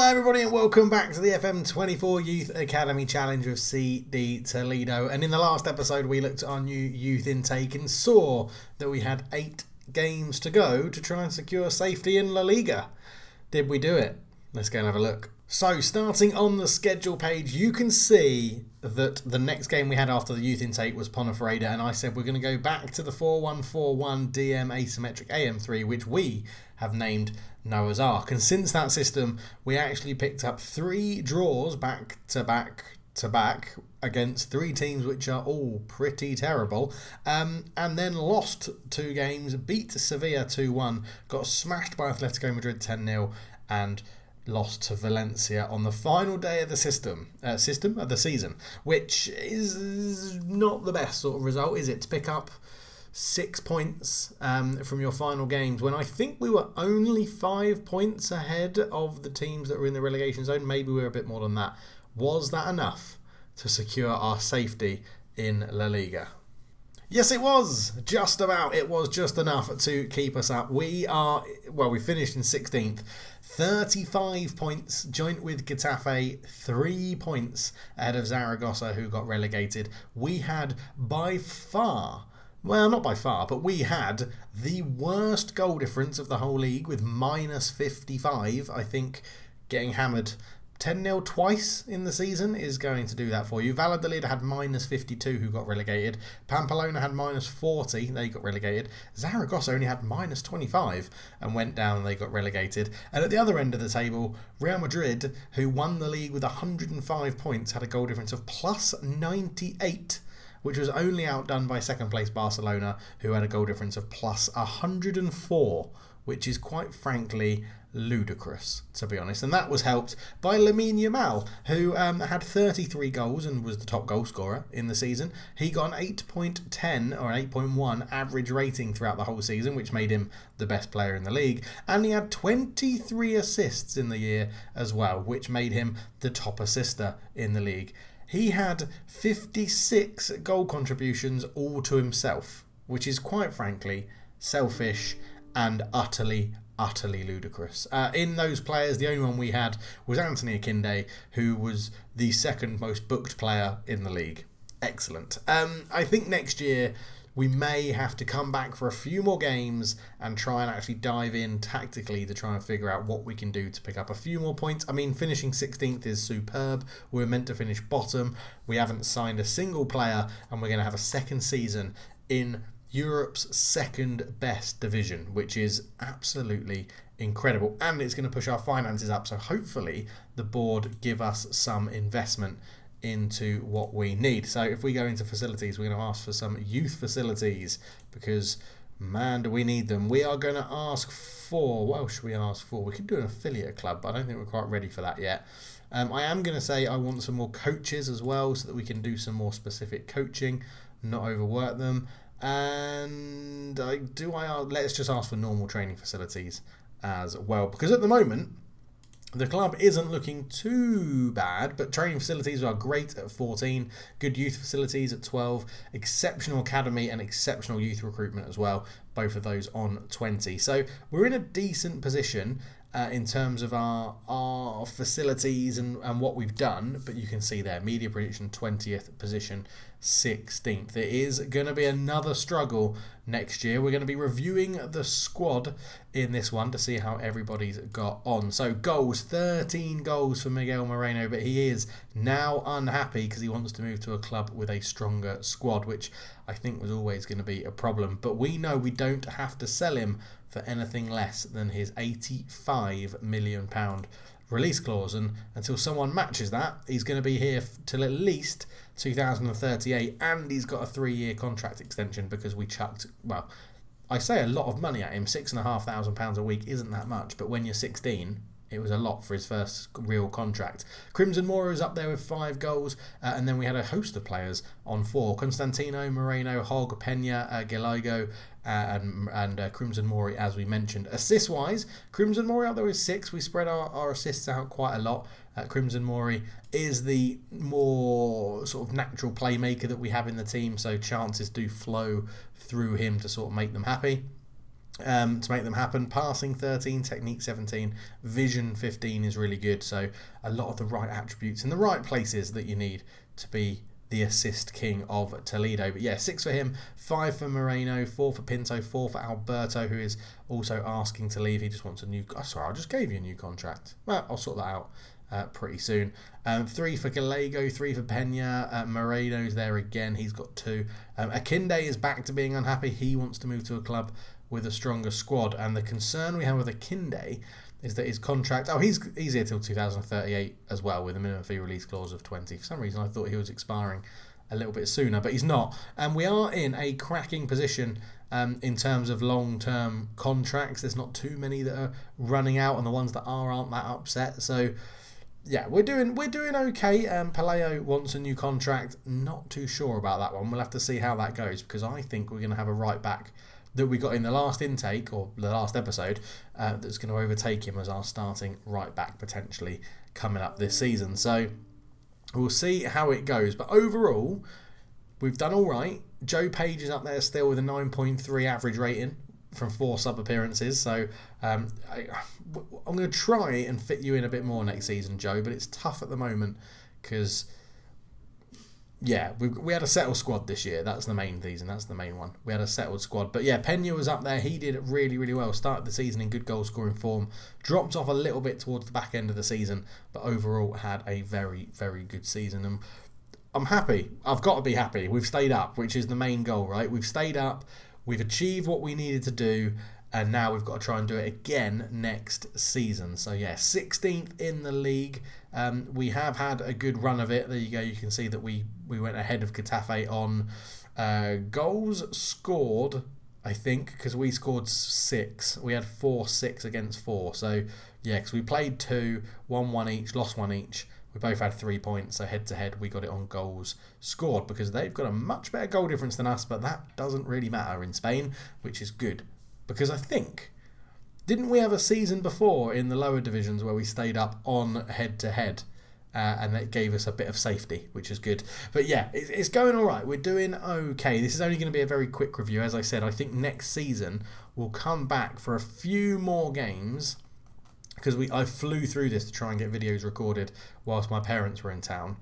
everybody, and welcome back to the FM24 Youth Academy Challenge with CD Toledo. And in the last episode, we looked at our new youth intake and saw that we had 8 games to go to try and secure safety in La Liga. Did we do it? Let's go and have a look. So, starting on the schedule page, you can see that the next game we had after the youth intake was Ponferrada, and I said we're going to go back to the 4-1-4-1 DM asymmetric AM3, which we have named Noah's Ark. And since that system, we actually picked up 3 draws back to back against 3 teams which are all pretty terrible, and then lost 2 games, beat Sevilla 2-1, got smashed by Atletico Madrid 10-0, and lost to Valencia on the final day of the season, which is not the best sort of result, is it? To pick up 6 points from your final games when I think we were only 5 points ahead of the teams that were in the relegation zone. Maybe we were a bit more than that. Was that enough to secure our safety in La Liga? Yes, it was. Just about. It was just enough to keep us up. We finished in 16th. 35 points, joint with Getafe, 3 points ahead of Zaragoza, who got relegated. We had by far, well, not by far, but we had the worst goal difference of the whole league with minus 55. I think getting hammered 10-0 twice in the season is going to do that for you. Valladolid had minus 52, who got relegated. Pamplona had minus 40, they got relegated. Zaragoza only had minus 25 and went down and they got relegated. And at the other end of the table, Real Madrid, who won the league with 105 points, had a goal difference of plus 98, which was only outdone by second place Barcelona, who had a goal difference of plus 104, which is quite frankly ludicrous, to be honest. And that was helped by Lamine Yamal, who had 33 goals and was the top goal scorer in the season. He got an 8.10 or an 8.1 average rating throughout the whole season, which made him the best player in the league. And he had 23 assists in the year as well, which made him the top assister in the league. He had 56 goal contributions all to himself, which is quite frankly selfish and utterly ludicrous. In those players, the only one we had was Anthony Akinde, who was the second most booked player in the league. Excellent. I think next year we may have to come back for a few more games and try and actually dive in tactically to try and figure out what we can do to pick up a few more points. I mean, finishing 16th is superb. We're meant to finish bottom. We haven't signed a single player, and we're going to have a second season in Europe's second best division, which is absolutely incredible, and it's going to push our finances up, so hopefully the board give us some investment into what we need. So if we go into facilities, we're going to ask for some youth facilities because, man, do we need them. We are going to ask for, what else should we ask for? We could do an affiliate club, but I don't think we're quite ready for that yet. I am going to say I want some more coaches as well, so that we can do some more specific coaching, not overwork them. And let's just ask for normal training facilities as well, because at the moment the club isn't looking too bad, but training facilities are great at 14, good youth facilities at 12, exceptional academy and exceptional youth recruitment as well, both of those on 20. So we're in a decent position in terms of our facilities and what we've done, but you can see there, media prediction 20th position, 16th. It is going to be another struggle next year. We're going to be reviewing the squad in this one to see how everybody's got on. So goals, 13 goals for Miguel Moreno, but he is now unhappy because he wants to move to a club with a stronger squad, which I think was always going to be a problem. But we know we don't have to sell him for anything less than his £85 million release clause, and until someone matches that, he's going to be here till at least 2038, and he's got a 3-year contract extension because we chucked, well, I say a lot of money at him. £6,500 a week isn't that much, but when you're 16, it was a lot for his first real contract. Crimson Mora is up there with 5 goals, and then we had a host of players on 4. Constantino, Moreno, Hogg, Pena, Gallego, and Crimson Mori, as we mentioned. Assist-wise, Crimson Mori up there with 6. We spread our assists out quite a lot. Crimson Mori is the more sort of natural playmaker that we have in the team, so chances do flow through him to sort of make them happy. to make them happen. Passing 13, technique 17, vision 15 is really good. So a lot of the right attributes in the right places that you need to be the assist king of Toledo. But yeah, 6 for him, 5 for Moreno, 4 for Pinto, 4 for Alberto, who is also asking to leave. He just wants a new... Oh, sorry, I just gave you a new contract. Well, I'll sort that out pretty soon. 3 for Gallego, 3 for Pena. Moreno's there again. He's got 2. Akinde is back to being unhappy. He wants to move to a club with a stronger squad. And the concern we have with Akinde is that his contract... Oh, he's here till 2038 as well, with a minimum fee release clause of 20. For some reason, I thought he was expiring a little bit sooner, but he's not. And we are in a cracking position in terms of long-term contracts. There's not too many that are running out, and the ones that aren't that upset. So, yeah, we're doing okay. Paleo wants a new contract. Not too sure about that one. We'll have to see how that goes, because I think we're going to have a right back that we got in the last intake, or the last episode, that's going to overtake him as our starting right back potentially coming up this season. So we'll see how it goes. But overall, we've done all right. Joe Page is up there still with a 9.3 average rating from 4 sub appearances. So I'm going to try and fit you in a bit more next season, Joe, but it's tough at the moment because... Yeah, we had a settled squad this year. That's the main reason. That's the main one. We had a settled squad. But yeah, Pena was up there. He did really, really well. Started the season in good goal scoring form. Dropped off a little bit towards the back end of the season. But overall had a very, very good season. And I'm happy. I've got to be happy. We've stayed up, which is the main goal, right? We've stayed up. We've achieved what we needed to do. And now we've got to try and do it again next season. So yeah, 16th in the league. We have had a good run of it. There you go. You can see that we went ahead of Getafe on goals scored, I think, because we scored 6. We had 4-6 against 4. So yeah, because we played 2, won 1 each, lost 1 each. We both had 3 points. So head to head, we got it on goals scored, because they've got a much better goal difference than us. But that doesn't really matter in Spain, which is good. Because I think, didn't we have a season before in the lower divisions where we stayed up on head-to-head and that gave us a bit of safety, which is good. But yeah, it's going all right. We're doing okay. This is only going to be a very quick review. As I said, I think next season we'll come back for a few more games, because I flew through this to try and get videos recorded whilst my parents were in town.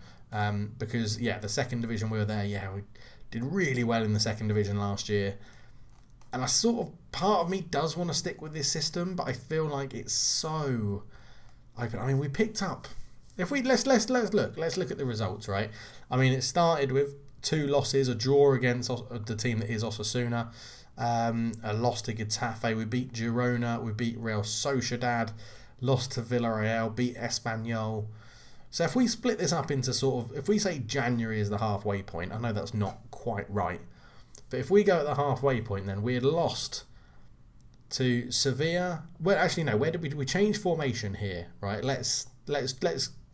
Because, yeah, the second division we were there, yeah, we did really well in the second division last year. And I sort of, part of me does want to stick with this system, but I feel like it's so open. I mean, we picked up. If we let's look at the results, right? I mean, it started with 2 losses, a draw against the team that is Osasuna, a loss to Getafe. We beat Girona, we beat Real Sociedad, lost to Villarreal, beat Espanyol. So if we split this up into sort of, if we say January is the halfway point, I know that's not quite right. But if we go at the halfway point, then we had lost to Sevilla. Well, actually, no. Where did we change formation here? Right. Let's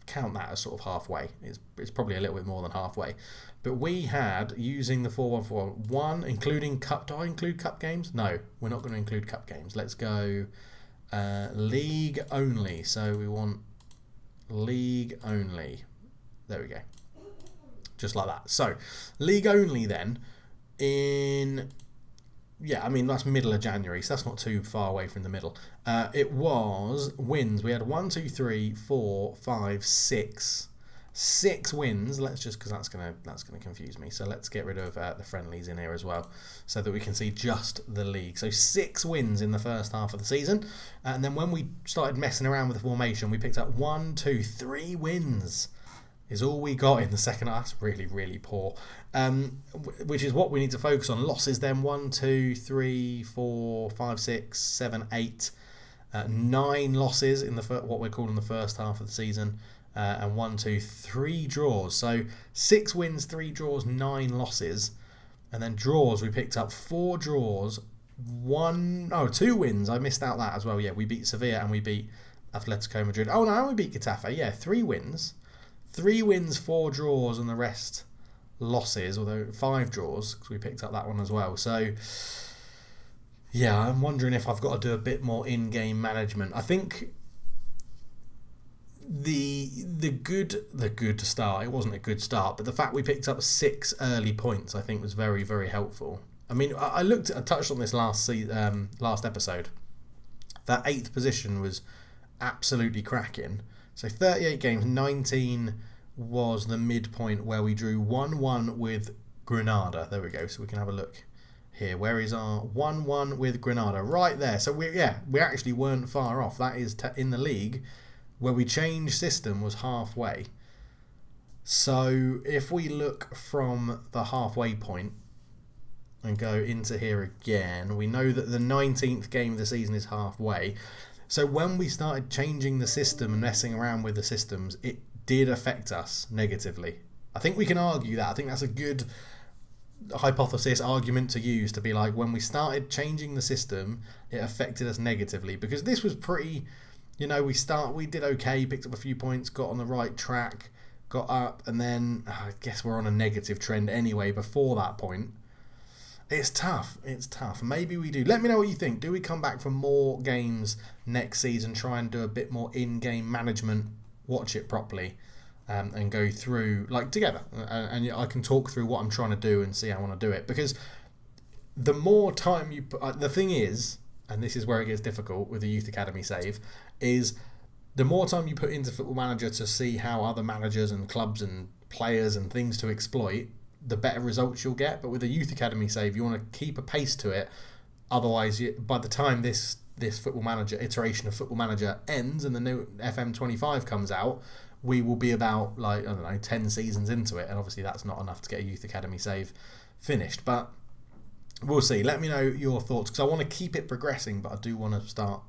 count that as sort of halfway. It's probably a little bit more than halfway. But we had, using the 4-1-4-1, including cup. Do I include cup games? No, we're not going to include cup games. Let's go league only. So we want league only. There we go. Just like that. So league only then. I mean, that's middle of January, so that's not too far away from the middle. It was wins. We had 1, 2, 3, 4, 5, 6. 6 wins. Let's just, because that's gonna confuse me. So let's get rid of the friendlies in here as well, so that we can see just the league. So 6 wins in the first half of the season, and then when we started messing around with the formation, we picked up 1, 2, 3 wins. Is all we got in the second half. That's really, really poor. Which is what we need to focus on. Losses then 1, 2, 3, 4, 5, 6, 7, 8. 9 losses in what we're calling the first half of the season. And 1, 2, 3 draws. So 6 wins, 3 draws, 9 losses. And then draws, we picked up 4 draws, 2 wins. I missed out that as well. Yeah, we beat Sevilla and we beat Atletico Madrid. Oh no, we beat Getafe. Yeah, 3 wins. 3 wins, 4 draws, and the rest losses, although 5 draws, because we picked up that one as well. So, yeah, I'm wondering if I've got to do a bit more in-game management. I think the good start, it wasn't a good start, but the fact we picked up 6 early points, I think, was very, very helpful. I mean, I touched on this last episode. That 8th position was absolutely cracking. So 38 games, 19 was the midpoint where we drew 1-1 with Granada. There we go. So we can have a look here. Where is our 1-1 with Granada? Right there. So we actually weren't far off. That is in the league where we changed system was halfway. So if we look from the halfway point and go into here again, we know that the 19th game of the season is halfway. So when we started changing the system and messing around with the systems, it did affect us negatively. I think we can argue that. I think that's a good hypothesis argument to use, to be like, when we started changing the system, it affected us negatively, because this was pretty, we did okay, picked up a few points, got on the right track, got up, and then I guess we're on a negative trend anyway before that point. It's tough. Maybe we do. Let me know what you think. Do we come back for more games next season, try and do a bit more in-game management, watch it properly, and go through together, and I can talk through what I'm trying to do and see how I want to do it, because the more time you put, the thing is, and this is where it gets difficult with the Youth Academy save, is the more time you put into Football Manager to see how other managers and clubs and players and things to exploit, the better results you'll get. But with a Youth Academy save, you want to keep a pace to it, otherwise by the time this Football Manager iteration of Football Manager ends and the new FM25 comes out, we will be about 10 seasons into it, and obviously that's not enough to get a Youth Academy save finished, but we'll see. Let me know your thoughts, because I want to keep it progressing, but I do want to start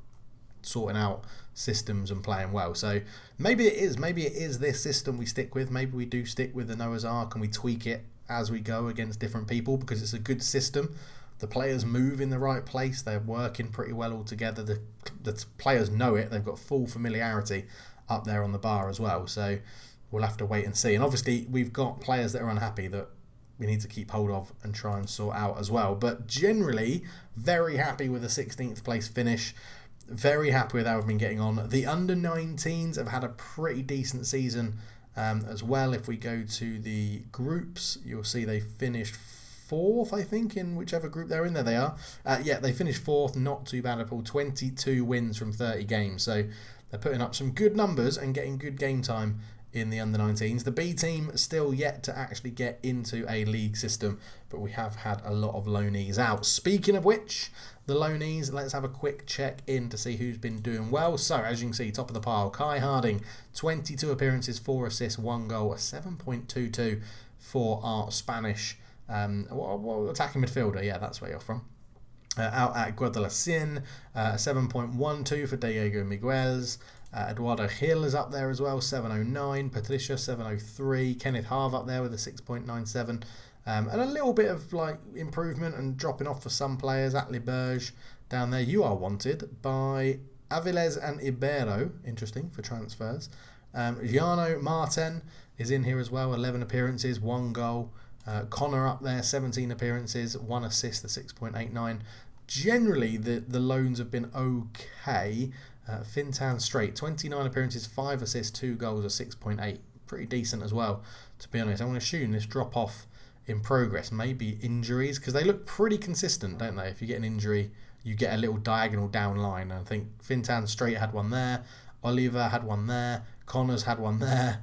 sorting out systems and playing well. So maybe it is this system we stick with. Maybe we do stick with the Noah's Ark and we tweak it as we go against different people, because it's a good system. The players move in the right place, they're working pretty well all together, the players know it, they've got full familiarity up there on the bar as well. So we'll have to wait and see. And obviously we've got players that are unhappy that we need to keep hold of and try and sort out as well. But generally, very happy with the 16th place finish. Very happy with how we've been getting on. The under-19s have had a pretty decent season as well. If we go to the groups, you'll see they finished 4th, I think, in whichever group they're in. There they are. They finished 4th, not too bad at all. 22 wins from 30 games. So they're putting up some good numbers and getting good game time in the under-19s. The B team still yet to actually get into a league system, but we have had a lot of loanees out. Speaking of which, the loanees, let's have a quick check in to see who's been doing well. So, as you can see, top of the pile, Kai Harding, 22 appearances, 4 assists, 1 goal, a 7.22 for our Spanish attacking midfielder. Yeah, that's where you're from. Out at Guadalacin, 7.12 for Diego Miguels. Eduardo Gil is up there as well, 7.09. Patricia, 7.03. Kenneth Harv up there with a 6.97. And a little bit of improvement and dropping off for some players. Atli Berge down there. You are wanted by Aviles and Ibero. Interesting for transfers. Giano Martin is in here as well. 11 appearances, 1 goal. Connor up there, 17 appearances, 1 assist, the 6.89. Generally, the loans have been okay. Fintan Straight, 29 appearances, 5 assists, 2 goals, a 6.8. Pretty decent as well, to be honest. I'm going to assume this drop off in progress, maybe injuries, because they look pretty consistent, don't they? If you get an injury, you get a little diagonal down line. And I think Fintan Straight had one there, Oliver had one there, Connors had one there,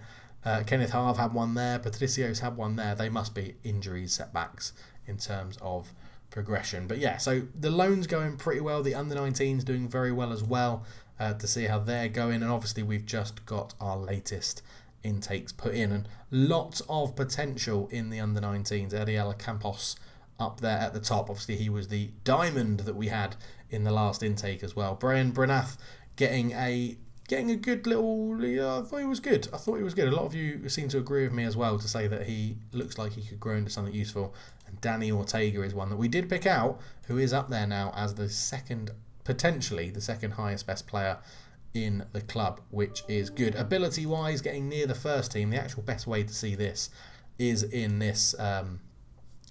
Kenneth Harv had one there, Patricio's had one there. They must be injuries, setbacks in terms of progression. But yeah, so the loans going pretty well. The under-19s doing very well as well, to see how they're going. And obviously we've just got our latest intakes put in, and lots of potential in the under-19s. Ariel Campos up there at the top. Obviously he was the diamond that we had in the last intake as well. Brian Branath getting a good little... I thought he was good. A lot of you seem to agree with me as well, to say that he looks like he could grow into something useful. And Danny Ortega is one that we did pick out, who is up there now as potentially the second highest best player in the club, which is good. Ability wise, getting near the first team. The actual best way to see this is in this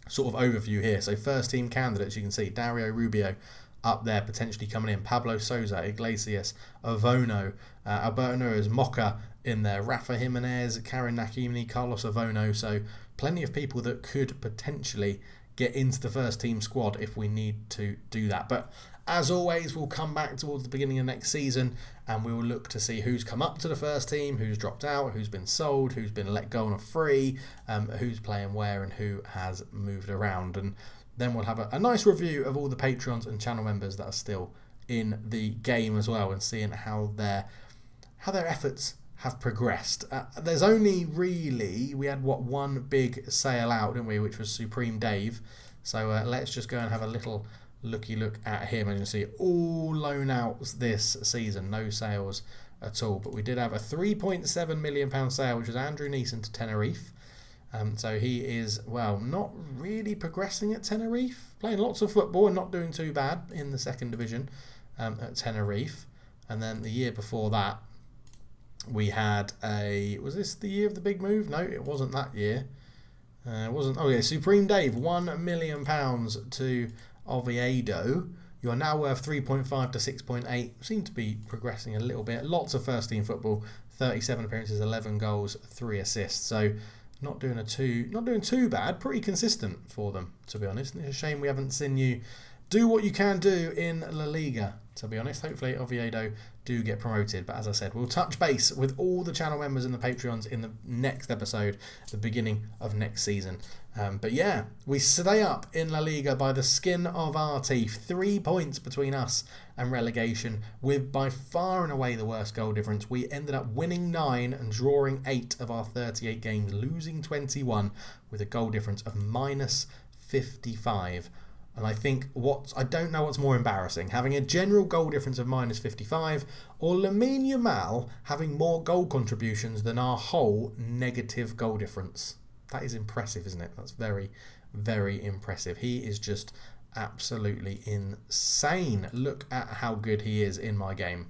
sort of overview here. So first team candidates, you can see Dario Rubio up there potentially coming in, Pablo Sousa, Iglesias, Avono, Alberto Nunes, Mocha in there, Rafa Jimenez, Karen Nakimni, Carlos Avono. So plenty of people that could potentially get into the first team squad if we need to do that. But as always, we'll come back towards the beginning of next season and we will look to see who's come up to the first team, who's dropped out, who's been sold, who's been let go on a free, who's playing where and who has moved around. And then we'll have a nice review of all the Patreons and channel members that are still in the game as well, and seeing how their efforts have progressed. There's only really, we had one big sale out, didn't we, which was Supreme Dave. So let's just go and have a little look at him. As you can see, all loan outs this season, no sales at all. But we did have a £3.7 million sale, which was Andrew Neeson to Tenerife. So he is, well, not really progressing at Tenerife, playing lots of football and not doing too bad in the second division at Tenerife. And then the year before that, we had was this the year of the big move? No, it wasn't that year. It wasn't. Oh yeah, Supreme Dave, £1 million to Oviedo. You are now worth 3.5 to 6.8. Seem to be progressing a little bit. Lots of first team football, 37 appearances, 11 goals, 3 assists. So not doing too bad. Pretty consistent for them, to be honest. It's a shame we haven't seen you do what you can do in La Liga, to be honest. Hopefully Oviedo do get promoted. But as I said, we'll touch base with all the channel members and the Patreons in the next episode, the beginning of next season. But yeah, we stay up in La Liga by the skin of our teeth. 3 points between us and relegation, with by far and away the worst goal difference. We ended up winning 9 and drawing 8 of our 38 games, losing 21 with a goal difference of minus 55. And I think I don't know what's more embarrassing, having a general goal difference of minus 55 or Lamine Yamal having more goal contributions than our whole negative goal difference. That is impressive, isn't it? That's very, very impressive. He is just absolutely insane. Look at how good he is in my game.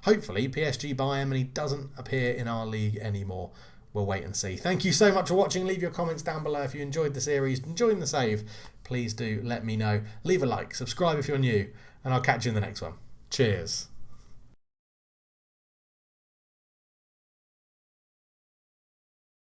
Hopefully PSG buy him and he doesn't appear in our league anymore. We'll wait and see. Thank you so much for watching. Leave your comments down below if you enjoyed the series, enjoying the save. Please do let me know. Leave a like, subscribe if you're new, and I'll catch you in the next one. Cheers.